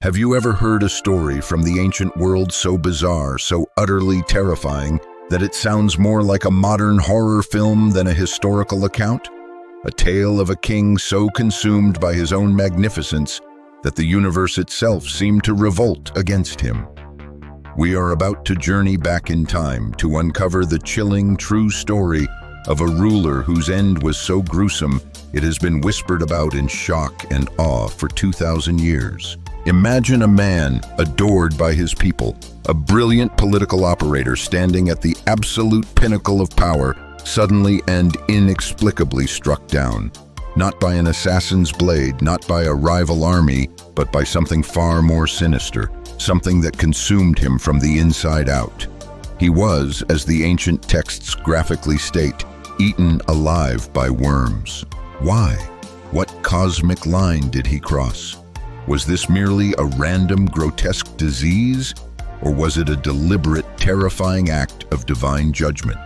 Have you ever heard a story from the ancient world so bizarre, so utterly terrifying, that it sounds more like a modern horror film than a historical account? A tale of a king so consumed by his own magnificence that the universe itself seemed to revolt against him. We are about to journey back in time to uncover the chilling, true story of a ruler whose end was so gruesome it has been whispered about in shock and awe for 2,000 years. Imagine a man adored by his people, a brilliant political operator standing at the absolute pinnacle of power, suddenly and inexplicably struck down. Not by an assassin's blade, not by a rival army, but by something far more sinister, something that consumed him from the inside out. He was, as the ancient texts graphically state, eaten alive by worms. Why? What cosmic line did he cross? Was this merely a random, grotesque disease, or was it a deliberate, terrifying act of divine judgment?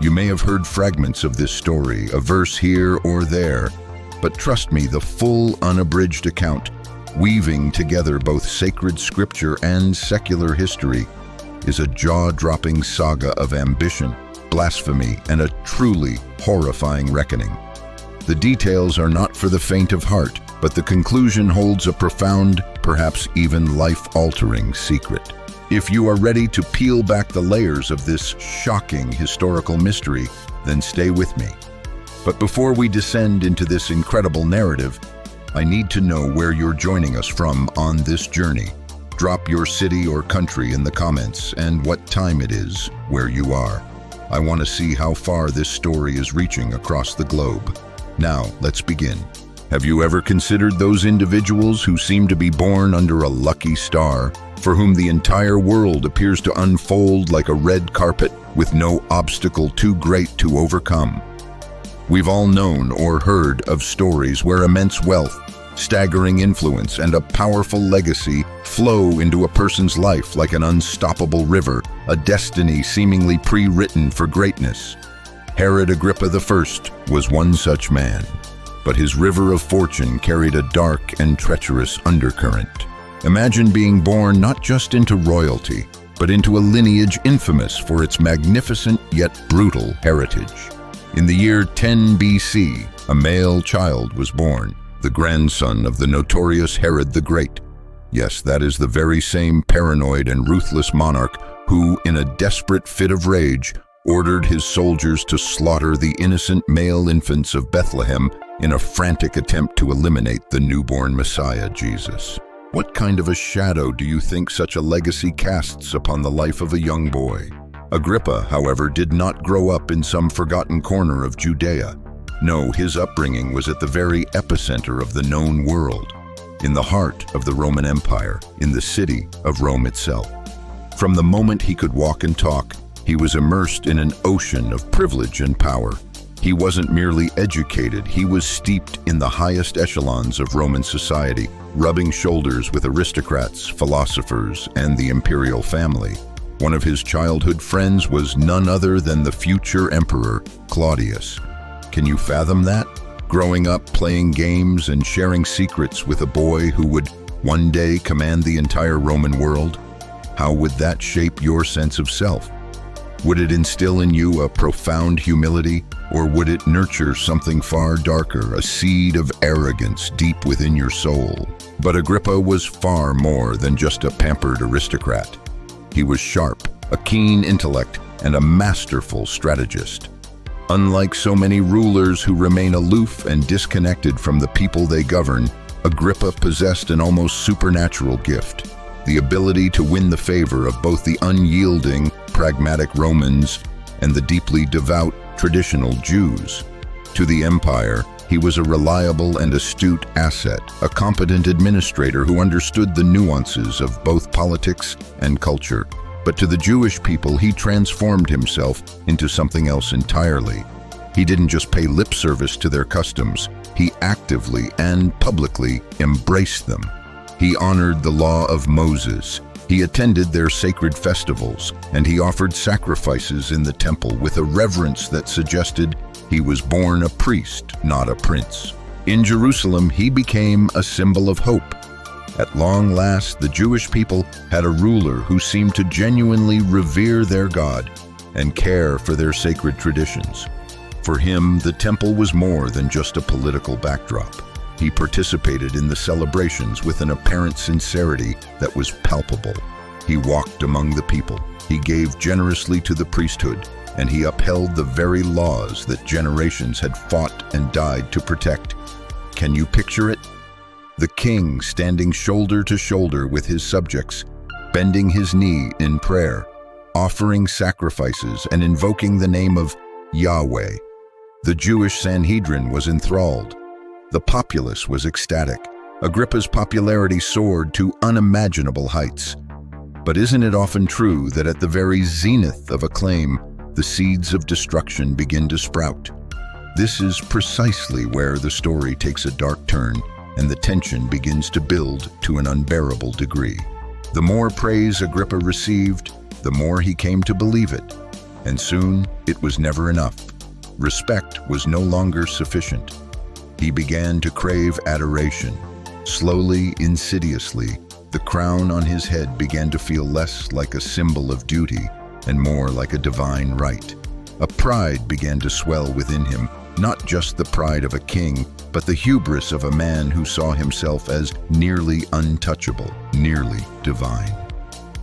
You may have heard fragments of this story, a verse here or there, but trust me, the full, unabridged account, weaving together both sacred scripture and secular history, is a jaw-dropping saga of ambition, blasphemy, and a truly horrifying reckoning. The details are not for the faint of heart, but the conclusion holds a profound, perhaps even life-altering secret. If you are ready to peel back the layers of this shocking historical mystery, then stay with me. But before we descend into this incredible narrative, I need to know where you're joining us from on this journey. Drop your city or country in the comments and what time it is where you are. I want to see how far this story is reaching across the globe. Now, let's begin. Have you ever considered those individuals who seem to be born under a lucky star, for whom the entire world appears to unfold like a red carpet with no obstacle too great to overcome? We've all known or heard of stories where immense wealth, staggering influence, and a powerful legacy flow into a person's life like an unstoppable river, a destiny seemingly pre-written for greatness. Herod Agrippa I was one such man. But his river of fortune carried a dark and treacherous undercurrent. Imagine being born not just into royalty, but into a lineage infamous for its magnificent yet brutal heritage. In the year 10 BC, a male child was born, the grandson of the notorious Herod the Great. Yes, that is the very same paranoid and ruthless monarch who, in a desperate fit of rage, ordered his soldiers to slaughter the innocent male infants of Bethlehem in a frantic attempt to eliminate the newborn Messiah, Jesus. What kind of a shadow do you think such a legacy casts upon the life of a young boy? Agrippa, however, did not grow up in some forgotten corner of Judea. No, his upbringing was at the very epicenter of the known world, in the heart of the Roman Empire, in the city of Rome itself. From the moment he could walk and talk, he was immersed in an ocean of privilege and power. He wasn't merely educated, he was steeped in the highest echelons of Roman society, rubbing shoulders with aristocrats, philosophers, and the imperial family. One of his childhood friends was none other than the future emperor, Claudius. Can you fathom that? Growing up playing games and sharing secrets with a boy who would one day command the entire Roman world? How would that shape your sense of self? Would it instill in you a profound humility, or would it nurture something far darker, a seed of arrogance deep within your soul? But Agrippa was far more than just a pampered aristocrat. He was sharp, a keen intellect, and a masterful strategist. Unlike so many rulers who remain aloof and disconnected from the people they govern, Agrippa possessed an almost supernatural gift, the ability to win the favor of both the unyielding, pragmatic Romans and the deeply devout, traditional Jews. To the empire, he was a reliable and astute asset, a competent administrator who understood the nuances of both politics and culture. But to the Jewish people, he transformed himself into something else entirely. He didn't just pay lip service to their customs, he actively and publicly embraced them. He honored the law of Moses. He attended their sacred festivals, and he offered sacrifices in the temple with a reverence that suggested he was born a priest, not a prince. In Jerusalem, he became a symbol of hope, At long last, the Jewish people had a ruler who seemed to genuinely revere their God and care for their sacred traditions. For him, the temple was more than just a political backdrop. He participated in the celebrations with an apparent sincerity that was palpable. He walked among the people, he gave generously to the priesthood, and he upheld the very laws that generations had fought and died to protect. Can you picture it? The king standing shoulder to shoulder with his subjects, bending his knee in prayer, offering sacrifices and invoking the name of Yahweh. The Jewish Sanhedrin was enthralled. The populace was ecstatic. Agrippa's popularity soared to unimaginable heights. But isn't it often true that at the very zenith of acclaim, the seeds of destruction begin to sprout? This is precisely where the story takes a dark turn and the tension begins to build to an unbearable degree. The more praise Agrippa received, the more he came to believe it. And soon, it was never enough. Respect was no longer sufficient. He began to crave adoration. Slowly, insidiously, the crown on his head began to feel less like a symbol of duty and more like a divine right. A pride began to swell within him, not just the pride of a king, but the hubris of a man who saw himself as nearly untouchable, nearly divine.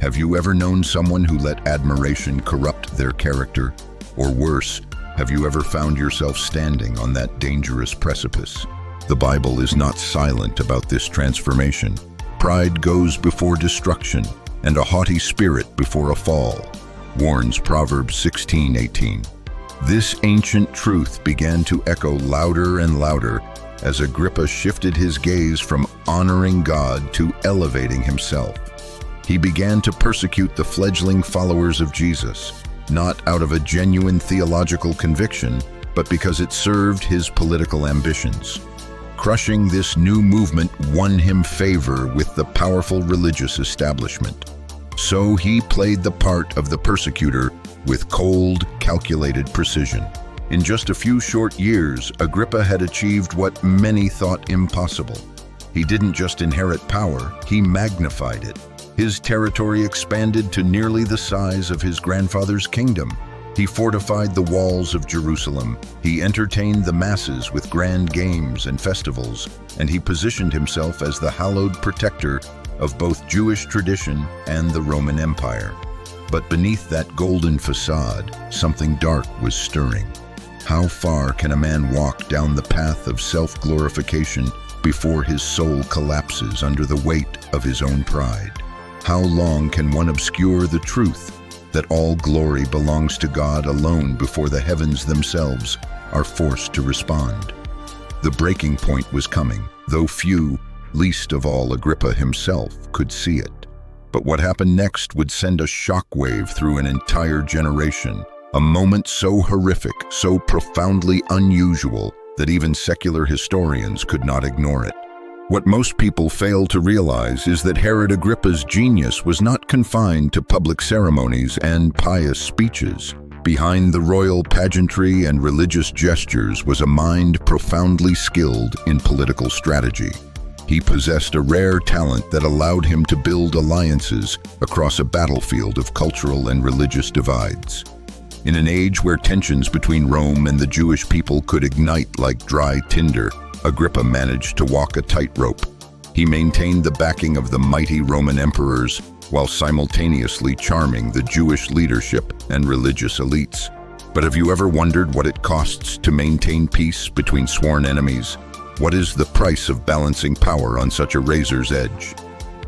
Have you ever known someone who let admiration corrupt their character? Or worse, have you ever found yourself standing on that dangerous precipice? The Bible is not silent about this transformation. Pride goes before destruction, and a haughty spirit before a fall, warns Proverbs 16:18. This ancient truth began to echo louder and louder as Agrippa shifted his gaze from honoring God to elevating himself. He began to persecute the fledgling followers of Jesus, not out of a genuine theological conviction, but because it served his political ambitions. Crushing this new movement won him favor with the powerful religious establishment. So he played the part of the persecutor with cold, calculated precision. In just a few short years, Agrippa had achieved what many thought impossible. He didn't just inherit power, he magnified it. His territory expanded to nearly the size of his grandfather's kingdom. He fortified the walls of Jerusalem. He entertained the masses with grand games and festivals, and he positioned himself as the hallowed protector of both Jewish tradition and the Roman Empire. But beneath that golden facade, something dark was stirring. How far can a man walk down the path of self-glorification before his soul collapses under the weight of his own pride? How long can one obscure the truth that all glory belongs to God alone before the heavens themselves are forced to respond? The breaking point was coming, though few, least of all Agrippa himself, could see it. But what happened next would send a shockwave through an entire generation, a moment so horrific, so profoundly unusual, that even secular historians could not ignore it. What most people fail to realize is that Herod Agrippa's genius was not confined to public ceremonies and pious speeches. Behind the royal pageantry and religious gestures was a mind profoundly skilled in political strategy. He possessed a rare talent that allowed him to build alliances across a battlefield of cultural and religious divides. In an age where tensions between Rome and the Jewish people could ignite like dry tinder, Agrippa managed to walk a tightrope. He maintained the backing of the mighty Roman emperors while simultaneously charming the Jewish leadership and religious elites. But have you ever wondered what it costs to maintain peace between sworn enemies? What is the price of balancing power on such a razor's edge?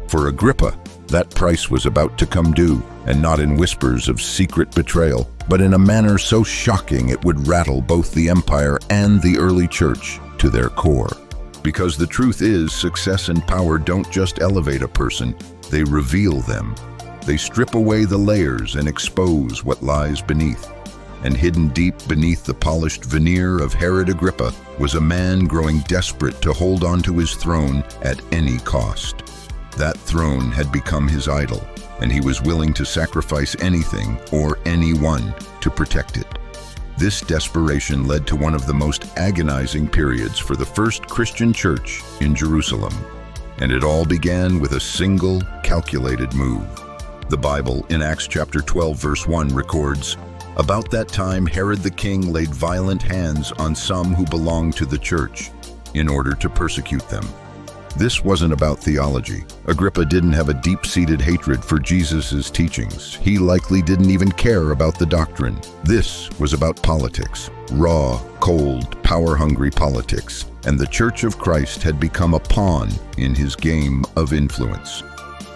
For Agrippa, that price was about to come due, and not in whispers of secret betrayal, but in a manner so shocking it would rattle both the empire and the early church to their core. Because the truth is, success and power don't just elevate a person, they reveal them. They strip away the layers and expose what lies beneath. And hidden deep beneath the polished veneer of Herod Agrippa was a man growing desperate to hold on to his throne at any cost. That throne had become his idol, and he was willing to sacrifice anything or anyone to protect it. This desperation led to one of the most agonizing periods for the first Christian church in Jerusalem. And it all began with a single, calculated move. The Bible, in Acts chapter 12, verse 1, records, "About that time Herod the king laid violent hands on some who belonged to the church, in order to persecute them." This wasn't about theology. Agrippa didn't have a deep-seated hatred for Jesus' teachings. He likely didn't even care about the doctrine. This was about politics. Raw, cold, power-hungry politics. And the Church of Christ had become a pawn in his game of influence.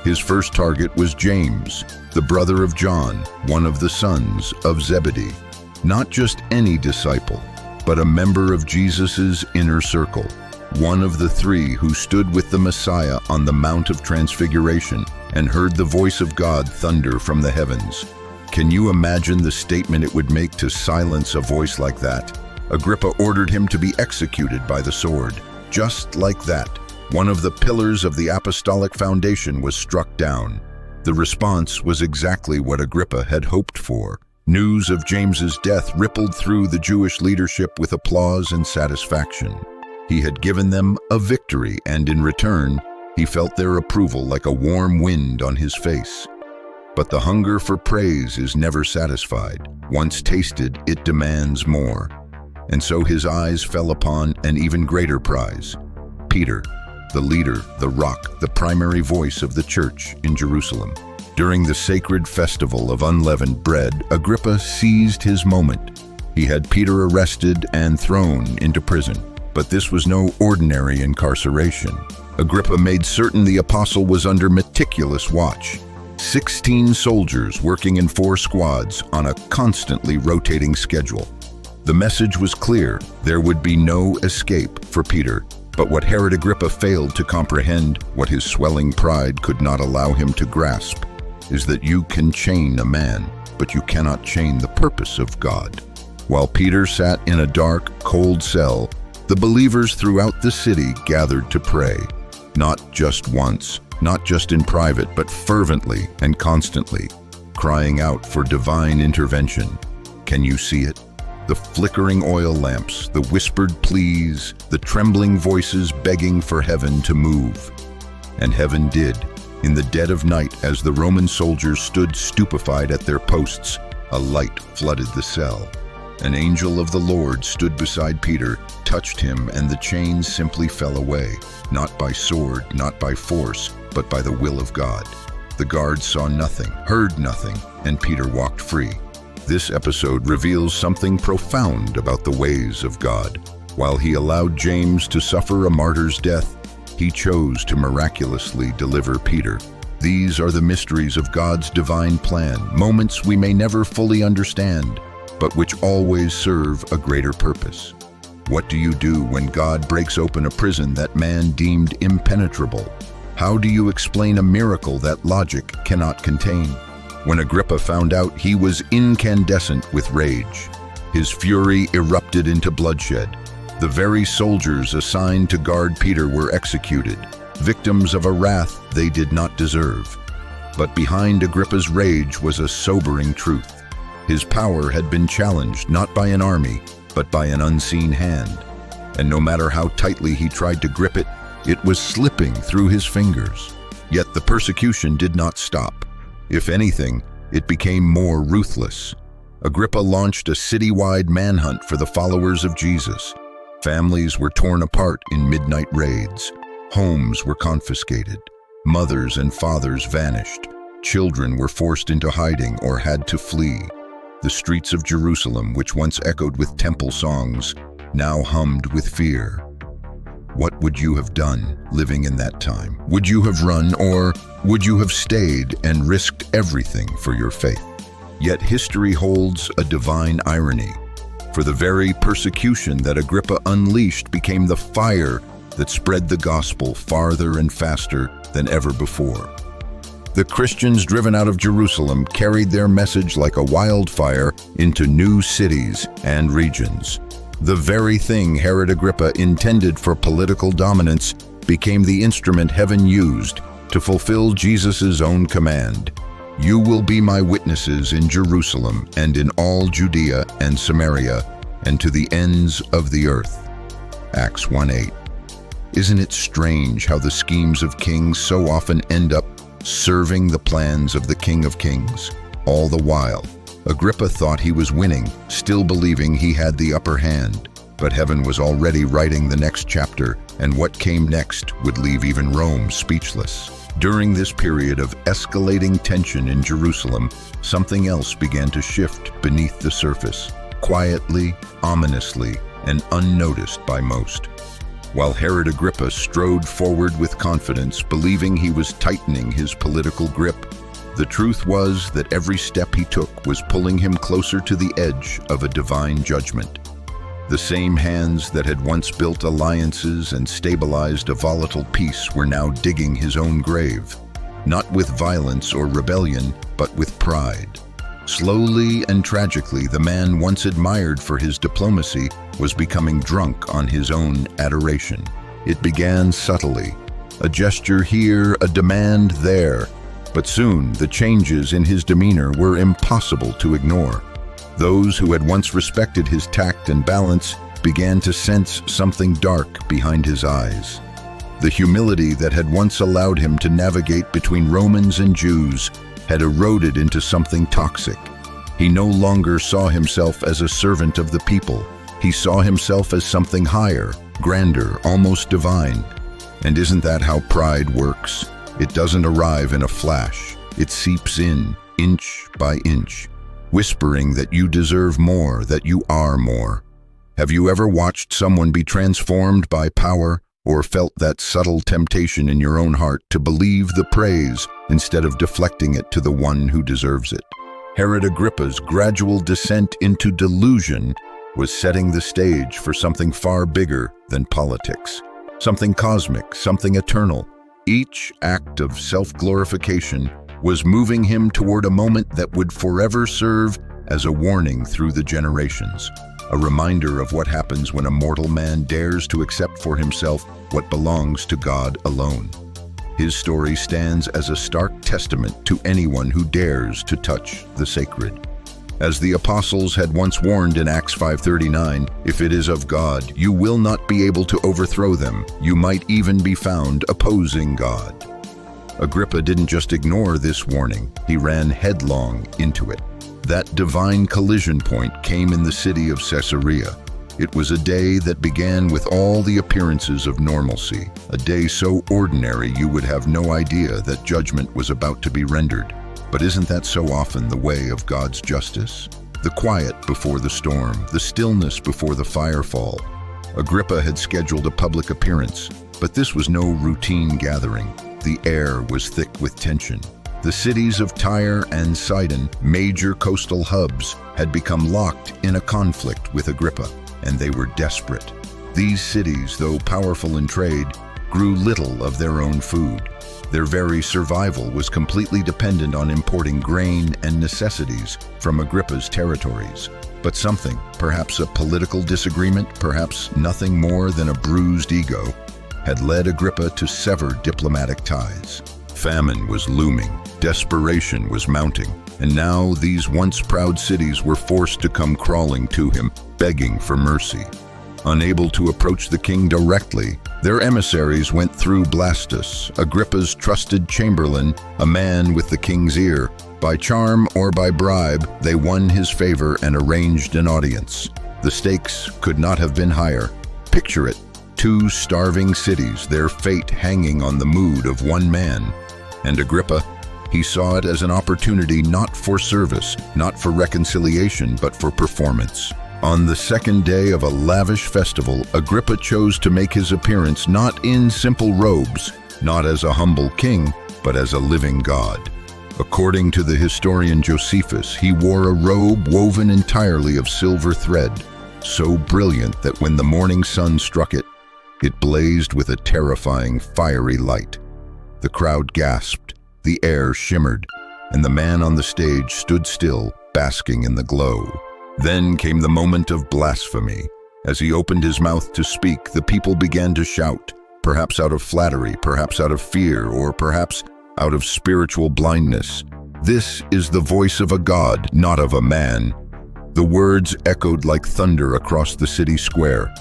His first target was James, the brother of John, one of the sons of Zebedee. Not just any disciple, but a member of Jesus' inner circle. One of the three who stood with the Messiah on the Mount of Transfiguration and heard the voice of God thunder from the heavens. Can you imagine the statement it would make to silence a voice like that? Agrippa ordered him to be executed by the sword. Just like that, one of the pillars of the apostolic foundation was struck down. The response was exactly what Agrippa had hoped for. News of James's death rippled through the Jewish leadership with applause and satisfaction. He had given them a victory, and in return, he felt their approval like a warm wind on his face. But the hunger for praise is never satisfied. Once tasted, it demands more. And so his eyes fell upon an even greater prize. Peter, the leader, the rock, the primary voice of the church in Jerusalem. During the sacred festival of unleavened bread, Agrippa seized his moment. He had Peter arrested and thrown into prison. But this was no ordinary incarceration. Agrippa made certain the apostle was under meticulous watch. 16 soldiers working in 4 squads on a constantly rotating schedule. The message was clear: there would be no escape for Peter. But what Herod Agrippa failed to comprehend, what his swelling pride could not allow him to grasp, is that you can chain a man, but you cannot chain the purpose of God. While Peter sat in a dark, cold cell, the believers throughout the city gathered to pray, not just once, not just in private, but fervently and constantly, crying out for divine intervention. Can you see it? The flickering oil lamps, the whispered pleas, the trembling voices begging for heaven to move. And heaven did. In the dead of night, as the Roman soldiers stood stupefied at their posts, a light flooded the cell. An angel of the Lord stood beside Peter, touched him, and the chains simply fell away, not by sword, not by force, but by the will of God. The guards saw nothing, heard nothing, and Peter walked free. This episode reveals something profound about the ways of God. While he allowed James to suffer a martyr's death, he chose to miraculously deliver Peter. These are the mysteries of God's divine plan, moments we may never fully understand, but which always serve a greater purpose. What do you do when God breaks open a prison that man deemed impenetrable? How do you explain a miracle that logic cannot contain? When Agrippa found out, he was incandescent with rage. His fury erupted into bloodshed. The very soldiers assigned to guard Peter were executed, victims of a wrath they did not deserve. But behind Agrippa's rage was a sobering truth. His power had been challenged not by an army, but by an unseen hand. And no matter how tightly he tried to grip it, it was slipping through his fingers. Yet the persecution did not stop. If anything, it became more ruthless. Agrippa launched a citywide manhunt for the followers of Jesus. Families were torn apart in midnight raids. Homes were confiscated. Mothers and fathers vanished. Children were forced into hiding or had to flee. The streets of Jerusalem, which once echoed with temple songs, now hummed with fear. What would you have done living in that time? Would you have run, or would you have stayed and risked everything for your faith? Yet history holds a divine irony. For the very persecution that Agrippa unleashed became the fire that spread the gospel farther and faster than ever before. The Christians driven out of Jerusalem carried their message like a wildfire into new cities and regions. The very thing Herod Agrippa intended for political dominance became the instrument heaven used to fulfill Jesus' own command. You will be my witnesses in Jerusalem and in all Judea and Samaria and to the ends of the earth. Acts 1:8. Isn't it strange how the schemes of kings so often end up serving the plans of the King of Kings? All the while, Agrippa thought he was winning, still believing he had the upper hand. But heaven was already writing the next chapter, and what came next would leave even Rome speechless. During this period of escalating tension in Jerusalem, something else began to shift beneath the surface, quietly, ominously, and unnoticed by most. While Herod Agrippa strode forward with confidence, believing he was tightening his political grip, the truth was that every step he took was pulling him closer to the edge of a divine judgment. The same hands that had once built alliances and stabilized a volatile peace were now digging his own grave, not with violence or rebellion, but with pride. Slowly and tragically, the man once admired for his diplomacy was becoming drunk on his own adoration. It began subtly, a gesture here, a demand there, but soon the changes in his demeanor were impossible to ignore. Those who had once respected his tact and balance began to sense something dark behind his eyes. The humility that had once allowed him to navigate between Romans and Jews had eroded into something toxic. He no longer saw himself as a servant of the people. He saw himself as something higher, grander, almost divine. And isn't that how pride works? It doesn't arrive in a flash. It seeps in, inch by inch, whispering that you deserve more, that you are more. Have you ever watched someone be transformed by power, or felt that subtle temptation in your own heart to believe the praise instead of deflecting it to the one who deserves it? Herod Agrippa's gradual descent into delusion was setting the stage for something far bigger than politics, something cosmic, something eternal. Each act of self-glorification was moving him toward a moment that would forever serve as a warning through the generations, a reminder of what happens when a mortal man dares to accept for himself what belongs to God alone. His story stands as a stark testament to anyone who dares to touch the sacred. As the apostles had once warned in Acts 5:39, if it is of God, you will not be able to overthrow them. You might even be found opposing God. Agrippa didn't just ignore this warning, he ran headlong into it. That divine collision point came in the city of Caesarea. It was a day that began with all the appearances of normalcy, a day so ordinary you would have no idea that judgment was about to be rendered. But isn't that so often the way of God's justice? The quiet before the storm, the stillness before the firefall. Agrippa had scheduled a public appearance, but this was no routine gathering. The air was thick with tension. The cities of Tyre and Sidon, major coastal hubs, had become locked in a conflict with Agrippa, and they were desperate. These cities, though powerful in trade, grew little of their own food. Their very survival was completely dependent on importing grain and necessities from Agrippa's territories. But something, perhaps a political disagreement, perhaps nothing more than a bruised ego, had led Agrippa to sever diplomatic ties. Famine was looming, desperation was mounting, and now these once proud cities were forced to come crawling to him, begging for mercy. Unable to approach the king directly, their emissaries went through Blastus, Agrippa's trusted chamberlain, a man with the king's ear. By charm or by bribe, they won his favor and arranged an audience. The stakes could not have been higher. Picture it, 2 starving cities, their fate hanging on the mood of one man. And Agrippa, he saw it as an opportunity not for service, not for reconciliation, but for performance. On the second day of a lavish festival, Agrippa chose to make his appearance not in simple robes, not as a humble king, but as a living god. According to the historian Josephus, he wore a robe woven entirely of silver thread, so brilliant that when the morning sun struck it, it blazed with a terrifying, fiery light. The crowd gasped, the air shimmered, and the man on the stage stood still, basking in the glow. Then came the moment of blasphemy. As he opened his mouth to speak, the people began to shout, perhaps out of flattery, perhaps out of fear, or perhaps out of spiritual blindness. This is the voice of a god, not of a man. The words echoed like thunder across the city square.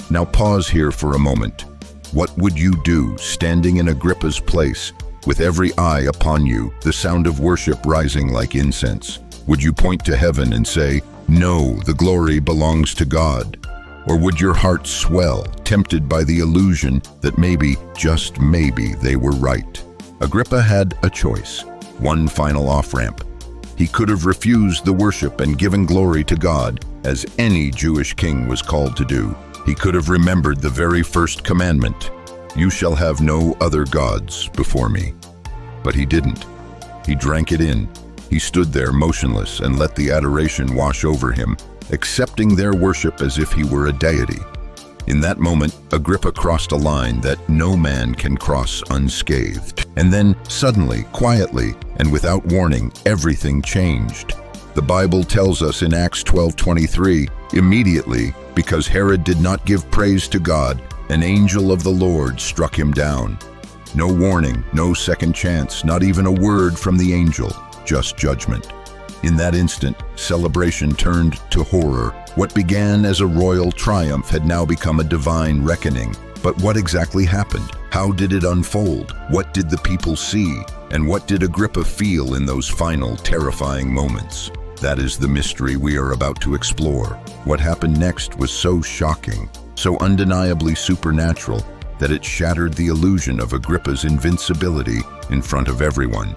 Now pause here for a moment. What would you do standing in Agrippa's place, with every eye upon you, the sound of worship rising like incense? Would you point to heaven and say, "No, the glory belongs to God"? Or would your heart swell, tempted by the illusion that maybe, just maybe, they were right? Agrippa had a choice, one final off-ramp. He could have refused the worship and given glory to God, as any Jewish king was called to do. He could have remembered the very first commandment, "You shall have no other gods before me." But he didn't. He drank it in. He stood there motionless and let the adoration wash over him, accepting their worship as if he were a deity. In that moment, Agrippa crossed a line that no man can cross unscathed. And then, suddenly, quietly, and without warning, everything changed. The Bible tells us in Acts 12:23, immediately, because Herod did not give praise to God, an angel of the Lord struck him down. No warning, no second chance, not even a word from the angel, just judgment. In that instant, celebration turned to horror. What began as a royal triumph had now become a divine reckoning. But what exactly happened? How did it unfold? What did the people see? And what did Agrippa feel in those final, terrifying moments? That is the mystery we are about to explore. What happened next was so shocking, so undeniably supernatural, that it shattered the illusion of Agrippa's invincibility in front of everyone.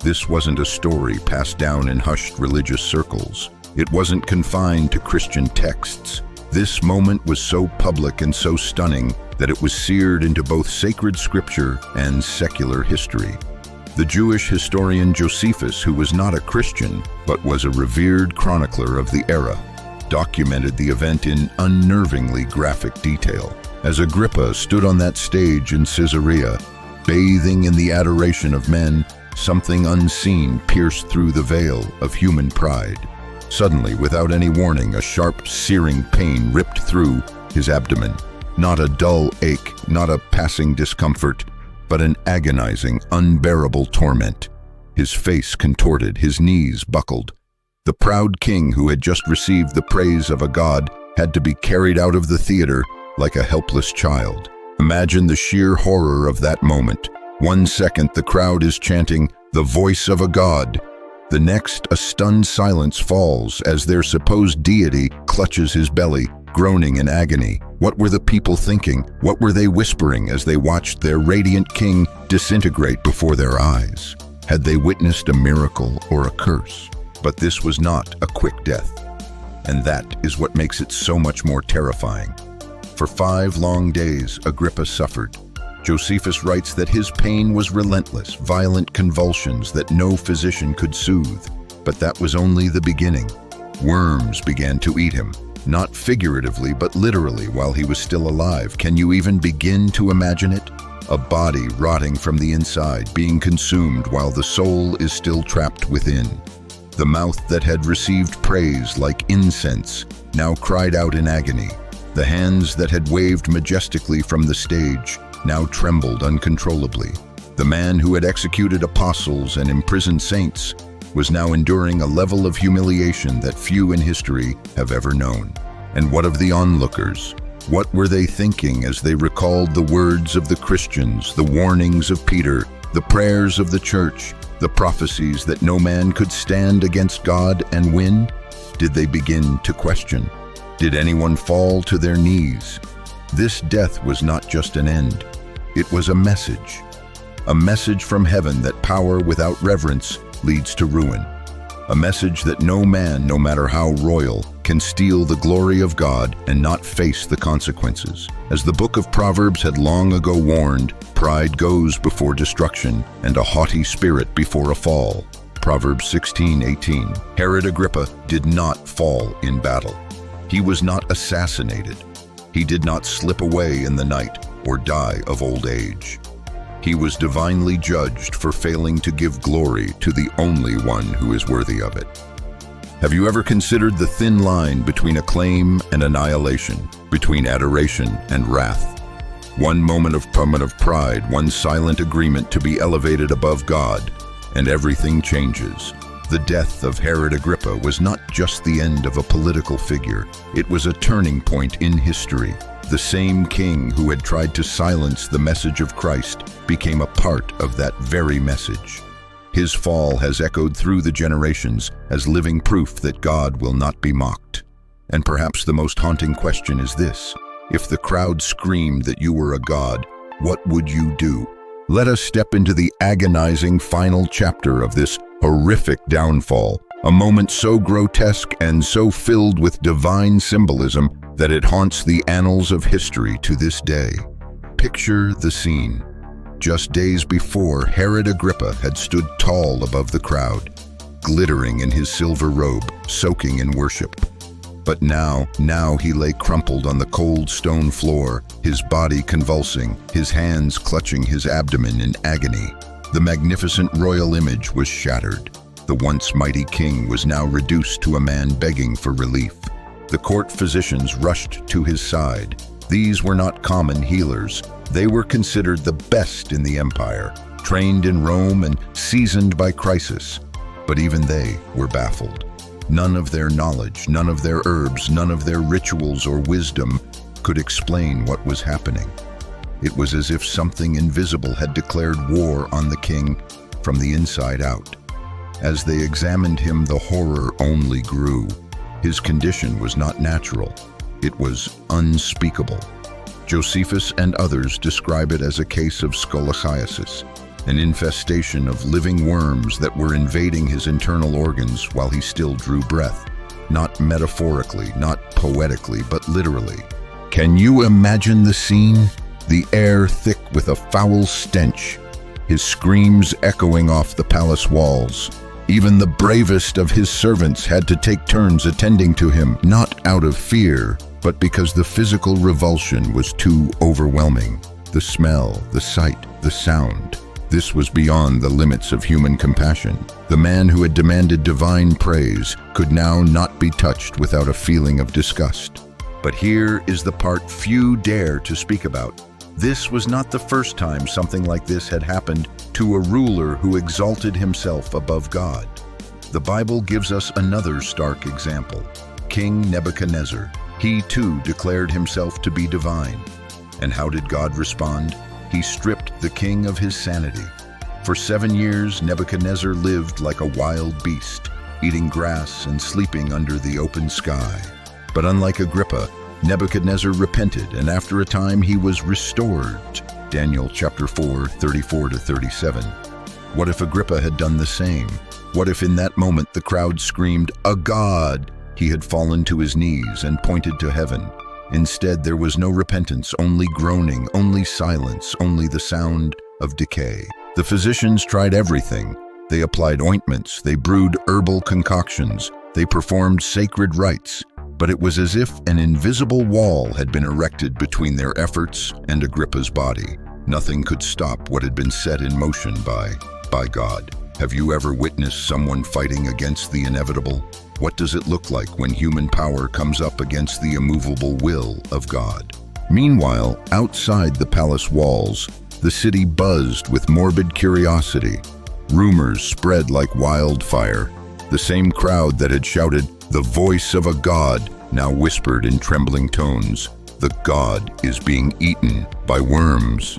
This wasn't a story passed down in hushed religious circles. It wasn't confined to Christian texts. This moment was so public and so stunning that it was seared into both sacred scripture and secular history. The Jewish historian Josephus, who was not a Christian, but was a revered chronicler of the era, documented the event in unnervingly graphic detail. As Agrippa stood on that stage in Caesarea, bathing in the adoration of men, something unseen pierced through the veil of human pride. Suddenly, without any warning, a sharp, searing pain ripped through his abdomen. Not a dull ache, not a passing discomfort, but an agonizing, unbearable torment. His face contorted, his knees buckled. The proud king who had just received the praise of a god had to be carried out of the theater like a helpless child. Imagine the sheer horror of that moment. 1 second, the crowd is chanting, "The voice of a god." The next, a stunned silence falls as their supposed deity clutches his belly, groaning in agony. What were the people thinking? What were they whispering as they watched their radiant king disintegrate before their eyes? Had they witnessed a miracle or a curse? But this was not a quick death. And that is what makes it so much more terrifying. For 5 long days, Agrippa suffered. Josephus writes that his pain was relentless, violent convulsions that no physician could soothe. But that was only the beginning. Worms began to eat him, not figuratively, but literally while he was still alive. Can you even begin to imagine it? A body rotting from the inside, being consumed while the soul is still trapped within. The mouth that had received praise like incense now cried out in agony. The hands that had waved majestically from the stage now trembled uncontrollably. The man who had executed apostles and imprisoned saints was now enduring a level of humiliation that few in history have ever known. And what of the onlookers? What were they thinking as they recalled the words of the Christians, the warnings of Peter, the prayers of the church, the prophecies that no man could stand against God and win? Did they begin to question? Did anyone fall to their knees? This death was not just an end. It was a message from heaven that power without reverence leads to ruin. A message that no man, no matter how royal, can steal the glory of God and not face the consequences. As the book of Proverbs had long ago warned, pride goes before destruction and a haughty spirit before a fall. Proverbs 16:18. Herod Agrippa did not fall in battle. He was not assassinated. He did not slip away in the night or die of old age. He was divinely judged for failing to give glory to the only one who is worthy of it. Have you ever considered the thin line between acclaim and annihilation, between adoration and wrath? One moment of pride, one silent agreement to be elevated above God, and everything changes. The death of Herod Agrippa was not just the end of a political figure. It was a turning point in history. The same king who had tried to silence the message of Christ became a part of that very message. His fall has echoed through the generations as living proof that God will not be mocked. And perhaps the most haunting question is this: if the crowd screamed that you were a god, what would you do? Let us step into the agonizing final chapter of this horrific downfall, a moment so grotesque and so filled with divine symbolism that it haunts the annals of history to this day. Picture the scene. Just days before, Herod Agrippa had stood tall above the crowd, glittering in his silver robe, soaking in worship. But now he lay crumpled on the cold stone floor, his body convulsing, his hands clutching his abdomen in agony. The magnificent royal image was shattered. The once mighty king was now reduced to a man begging for relief. The court physicians rushed to his side. These were not common healers. They were considered the best in the empire, trained in Rome and seasoned by crisis. But even they were baffled. None of their knowledge, none of their herbs, none of their rituals or wisdom could explain what was happening. It was as if something invisible had declared war on the king from the inside out. As they examined him, the horror only grew. His condition was not natural. It was unspeakable. Josephus and others describe it as a case of scoliosis, an infestation of living worms that were invading his internal organs while he still drew breath. Not metaphorically, not poetically, but literally. Can you imagine the scene? The air thick with a foul stench, his screams echoing off the palace walls. Even the bravest of his servants had to take turns attending to him, not out of fear, but because the physical revulsion was too overwhelming. The smell, the sight, the sound. This was beyond the limits of human compassion. The man who had demanded divine praise could now not be touched without a feeling of disgust. But here is the part few dare to speak about. This was not the first time something like this had happened to a ruler who exalted himself above God. The Bible gives us another stark example. King Nebuchadnezzar. He too declared himself to be divine. And how did God respond? He stripped the king of his sanity. For 7 years, Nebuchadnezzar lived like a wild beast, eating grass and sleeping under the open sky. But unlike Agrippa, Nebuchadnezzar repented, and after a time he was restored. Daniel chapter 4, 34-37. What if Agrippa had done the same? What if in that moment the crowd screamed, "A god!" He had fallen to his knees and pointed to heaven. Instead, there was no repentance, only groaning, only silence, only the sound of decay. The physicians tried everything. They applied ointments, they brewed herbal concoctions, they performed sacred rites. But it was as if an invisible wall had been erected between their efforts and Agrippa's body. Nothing could stop what had been set in motion by God. Have you ever witnessed someone fighting against the inevitable? What does it look like when human power comes up against the immovable will of God? Meanwhile, outside the palace walls, the city buzzed with morbid curiosity. Rumors spread like wildfire. The same crowd that had shouted, "The voice of a god," now whispered in trembling tones, "The god is being eaten by worms."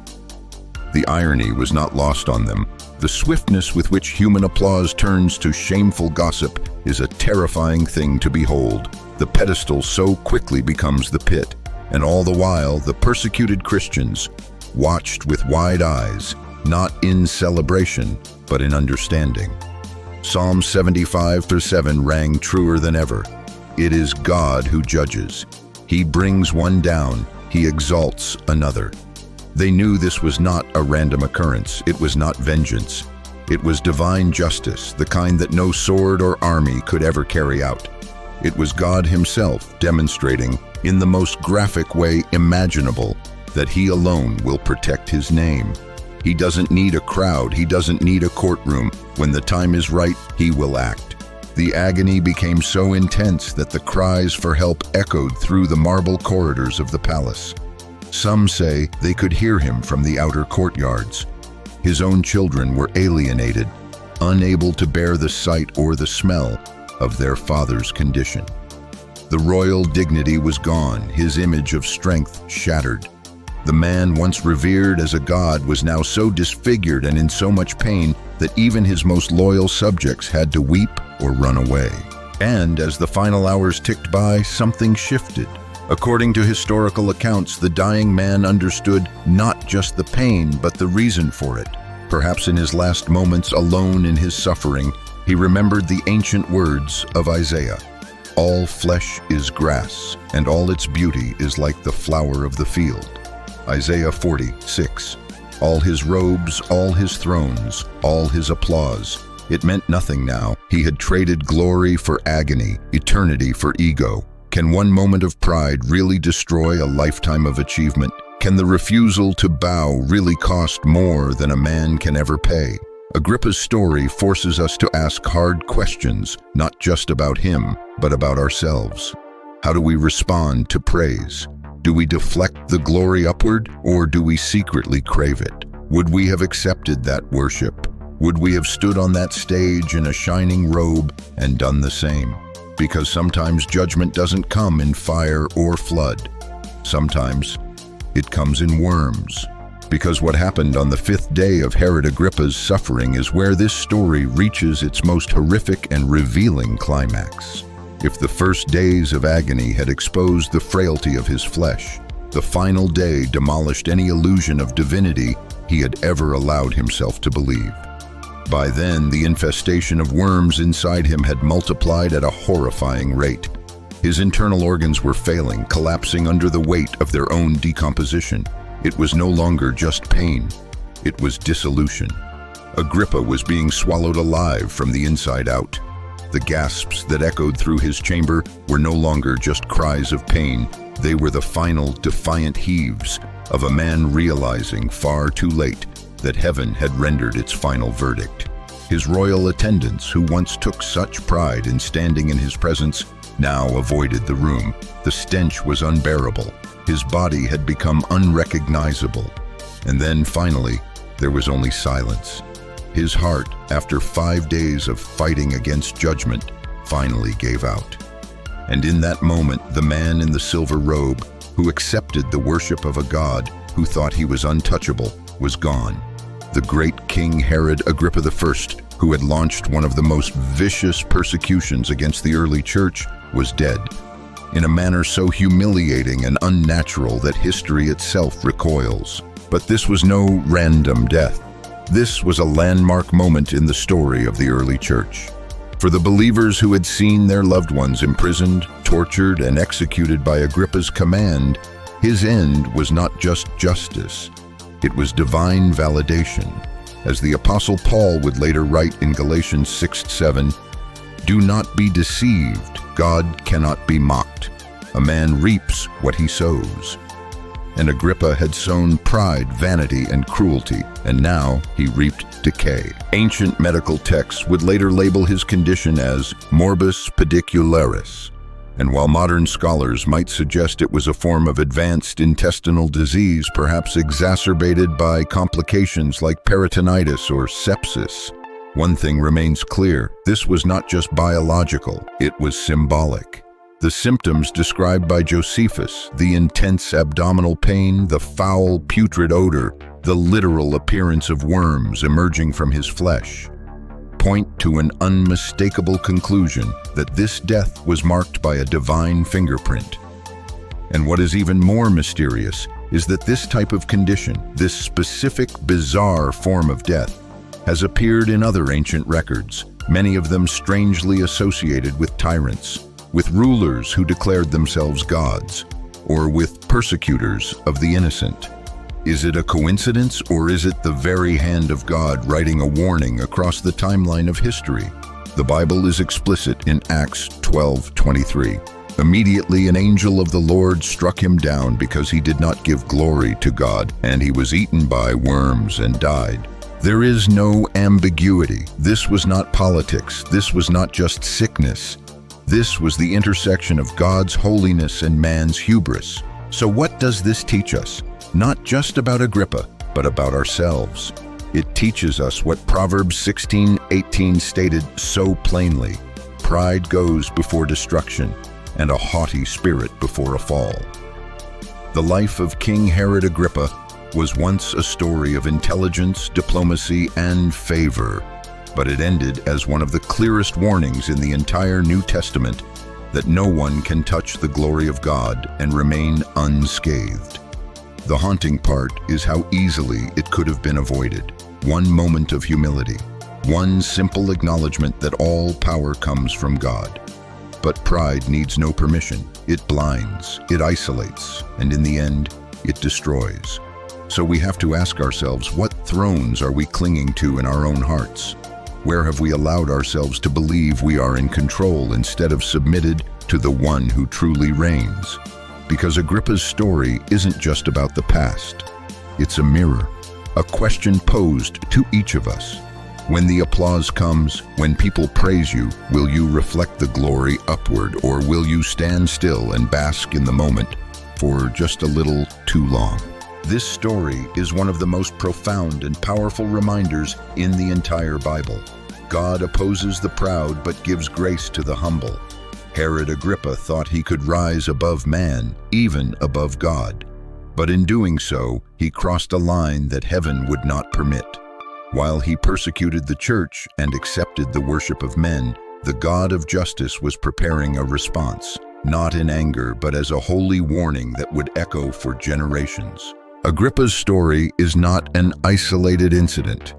The irony was not lost on them. The swiftness with which human applause turns to shameful gossip is a terrifying thing to behold. The pedestal so quickly becomes the pit, and all the while the persecuted Christians watched with wide eyes, not in celebration, but in understanding. Psalm 75:7 rang truer than ever. It is God who judges. He brings one down, he exalts another. They knew this was not a random occurrence. It was not vengeance. It was divine justice, the kind that no sword or army could ever carry out. It was God himself demonstrating, in the most graphic way imaginable, that he alone will protect his name. He doesn't need a crowd, he doesn't need a courtroom. When the time is right, he will act. The agony became so intense that the cries for help echoed through the marble corridors of the palace. Some say they could hear him from the outer courtyards. His own children were alienated, unable to bear the sight or the smell of their father's condition. The royal dignity was gone, his image of strength shattered. The man once revered as a god was now so disfigured and in so much pain that even his most loyal subjects had to weep or run away. And as the final hours ticked by, something shifted. According to historical accounts, the dying man understood not just the pain, but the reason for it. Perhaps in his last moments, alone in his suffering, he remembered the ancient words of Isaiah. All flesh is grass, and all its beauty is like the flower of the field. Isaiah 40:6. All his robes, all his thrones, all his applause. It meant nothing now. He had traded glory for agony, eternity for ego. Can one moment of pride really destroy a lifetime of achievement? Can the refusal to bow really cost more than a man can ever pay? Agrippa's story forces us to ask hard questions, not just about him, but about ourselves. How do we respond to praise? Do we deflect the glory upward, or do we secretly crave it? Would we have accepted that worship? Would we have stood on that stage in a shining robe and done the same? Because sometimes judgment doesn't come in fire or flood. Sometimes it comes in worms. Because what happened on the 5th day of Herod Agrippa's suffering is where this story reaches its most horrific and revealing climax. If the first days of agony had exposed the frailty of his flesh, the final day demolished any illusion of divinity he had ever allowed himself to believe. By then, the infestation of worms inside him had multiplied at a horrifying rate. His internal organs were failing, collapsing under the weight of their own decomposition. It was no longer just pain, it was dissolution. Agrippa was being swallowed alive from the inside out. The gasps that echoed through his chamber were no longer just cries of pain. They were the final, defiant heaves of a man realizing far too late that heaven had rendered its final verdict. His royal attendants, who once took such pride in standing in his presence, now avoided the room. The stench was unbearable. His body had become unrecognizable. And then, finally, there was only silence. His heart, after 5 days of fighting against judgment, finally gave out. And in that moment, the man in the silver robe, who accepted the worship of a god who thought he was untouchable, was gone. The great King Herod Agrippa I, who had launched one of the most vicious persecutions against the early church, was dead, in a manner so humiliating and unnatural that history itself recoils. But this was no random death. This was a landmark moment in the story of the early church. For the believers who had seen their loved ones imprisoned, tortured, and executed by Agrippa's command, his end was not just justice, it was divine validation. As the Apostle Paul would later write in Galatians 6:7, "Do not be deceived, God cannot be mocked. A man reaps what he sows." And Agrippa had sown pride, vanity, and cruelty, and now he reaped decay. Ancient medical texts would later label his condition as morbus pedicularis, and while modern scholars might suggest it was a form of advanced intestinal disease, perhaps exacerbated by complications like peritonitis or sepsis, one thing remains clear: this was not just biological, it was symbolic. The symptoms described by Josephus, the intense abdominal pain, the foul, putrid odor, the literal appearance of worms emerging from his flesh, point to an unmistakable conclusion that this death was marked by a divine fingerprint. And what is even more mysterious is that this type of condition, this specific, bizarre form of death, has appeared in other ancient records, many of them strangely associated with tyrants, with rulers who declared themselves gods, or with persecutors of the innocent. Is it a coincidence, or is it the very hand of God writing a warning across the timeline of history? The Bible is explicit in Acts 12:23. Immediately an angel of the Lord struck him down because he did not give glory to God, and he was eaten by worms and died. There is no ambiguity. This was not politics. This was not just sickness. This was the intersection of God's holiness and man's hubris. So what does this teach us? Not just about Agrippa, but about ourselves. It teaches us what Proverbs 16:18 stated so plainly: pride goes before destruction, and a haughty spirit before a fall. The life of King Herod Agrippa was once a story of intelligence, diplomacy, and favor, but it ended as one of the clearest warnings in the entire New Testament that no one can touch the glory of God and remain unscathed. The haunting part is how easily it could have been avoided. One moment of humility, one simple acknowledgement that all power comes from God. But pride needs no permission. It blinds, it isolates, and in the end, it destroys. So we have to ask ourselves, what thrones are we clinging to in our own hearts? Where have we allowed ourselves to believe we are in control instead of submitted to the one who truly reigns? Because Agrippa's story isn't just about the past. It's a mirror, a question posed to each of us. When the applause comes, when people praise you, will you reflect the glory upward, or will you stand still and bask in the moment for just a little too long? This story is one of the most profound and powerful reminders in the entire Bible. God opposes the proud but gives grace to the humble. Herod Agrippa thought he could rise above man, even above God. But in doing so, he crossed a line that heaven would not permit. While he persecuted the church and accepted the worship of men, the God of justice was preparing a response, not in anger, but as a holy warning that would echo for generations. Agrippa's story is not an isolated incident.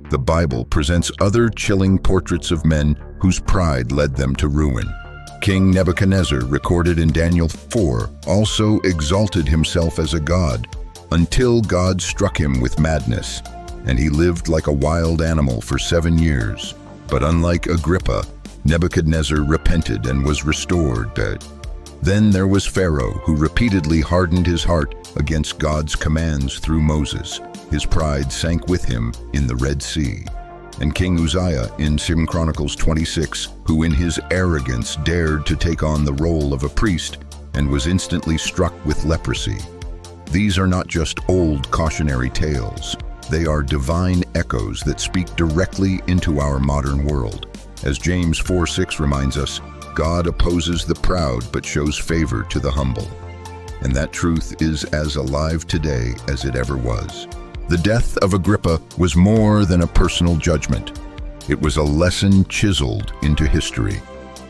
The Bible presents other chilling portraits of men whose pride led them to ruin. King Nebuchadnezzar, recorded in Daniel 4, also exalted himself as a god until God struck him with madness, and he lived like a wild animal for 7 years. But unlike Agrippa, Nebuchadnezzar repented and was restored. Then there was Pharaoh, who repeatedly hardened his heart against God's commands through Moses. His pride sank with him in the Red Sea. And King Uzziah in 2 Chronicles 26, who in his arrogance dared to take on the role of a priest and was instantly struck with leprosy. These are not just old cautionary tales. They are divine echoes that speak directly into our modern world. As James 4:6 reminds us, God opposes the proud but shows favor to the humble. And that truth is as alive today as it ever was. The death of Agrippa was more than a personal judgment. It was a lesson chiseled into history.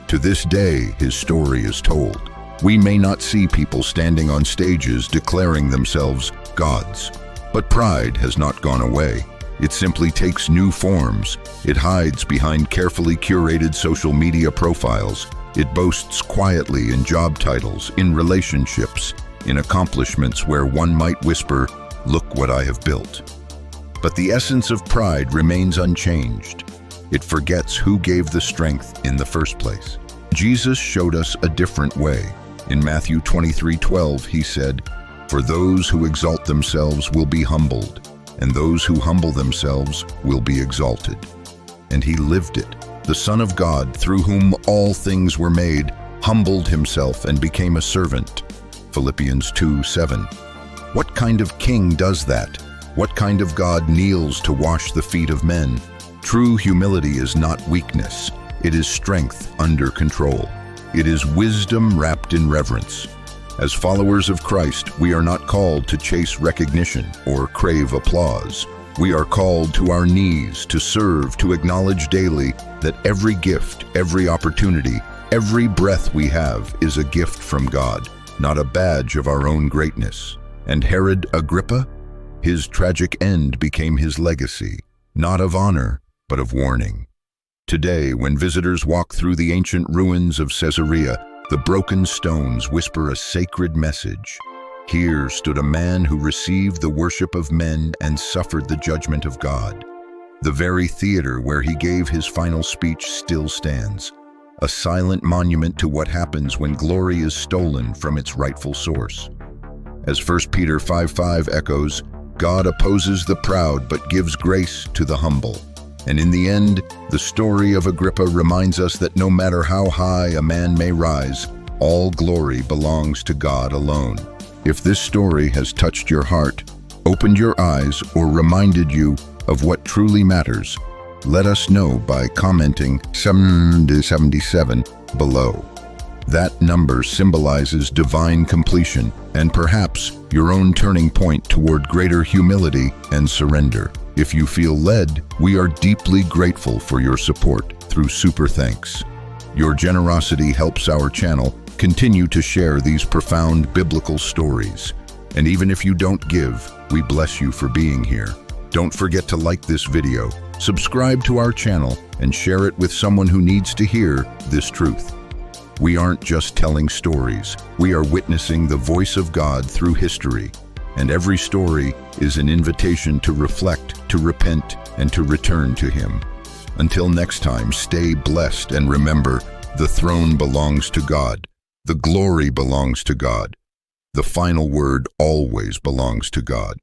To this day, his story is told. We may not see people standing on stages declaring themselves gods, but pride has not gone away. It simply takes new forms. It hides behind carefully curated social media profiles. It boasts quietly in job titles, in relationships, in accomplishments where one might whisper, "Look what I have built." But the essence of pride remains unchanged. It forgets who gave the strength in the first place. Jesus showed us a different way. In Matthew 23:12, he said, "For those who exalt themselves will be humbled, and those who humble themselves will be exalted." And he lived it. The Son of God, through whom all things were made, humbled himself and became a servant. Philippians 2:7. What kind of king does that? What kind of God kneels to wash the feet of men? True humility is not weakness. It is strength under control. It is wisdom wrapped in reverence. As followers of Christ, we are not called to chase recognition or crave applause. We are called to our knees to serve, to acknowledge daily that every gift, every opportunity, every breath we have is a gift from God, not a badge of our own greatness. And Herod Agrippa? His tragic end became his legacy, not of honor, but of warning. Today, when visitors walk through the ancient ruins of Caesarea, the broken stones whisper a sacred message. Here stood a man who received the worship of men and suffered the judgment of God. The very theater where he gave his final speech still stands, a silent monument to what happens when glory is stolen from its rightful source. As 1 Peter 5:5 echoes, God opposes the proud but gives grace to the humble. And in the end, the story of Agrippa reminds us that no matter how high a man may rise, all glory belongs to God alone. If this story has touched your heart, opened your eyes, or reminded you of what truly matters, let us know by commenting 77 below. That number symbolizes divine completion and perhaps your own turning point toward greater humility and surrender. If you feel led, we are deeply grateful for your support through Super Thanks. Your generosity helps our channel continue to share these profound biblical stories. And even if you don't give, we bless you for being here. Don't forget to like this video, subscribe to our channel, and share it with someone who needs to hear this truth. We aren't just telling stories, we are witnessing the voice of God through history. And every story is an invitation to reflect, to repent, and to return to Him. Until next time, stay blessed and remember, the throne belongs to God. The glory belongs to God. The final word always belongs to God.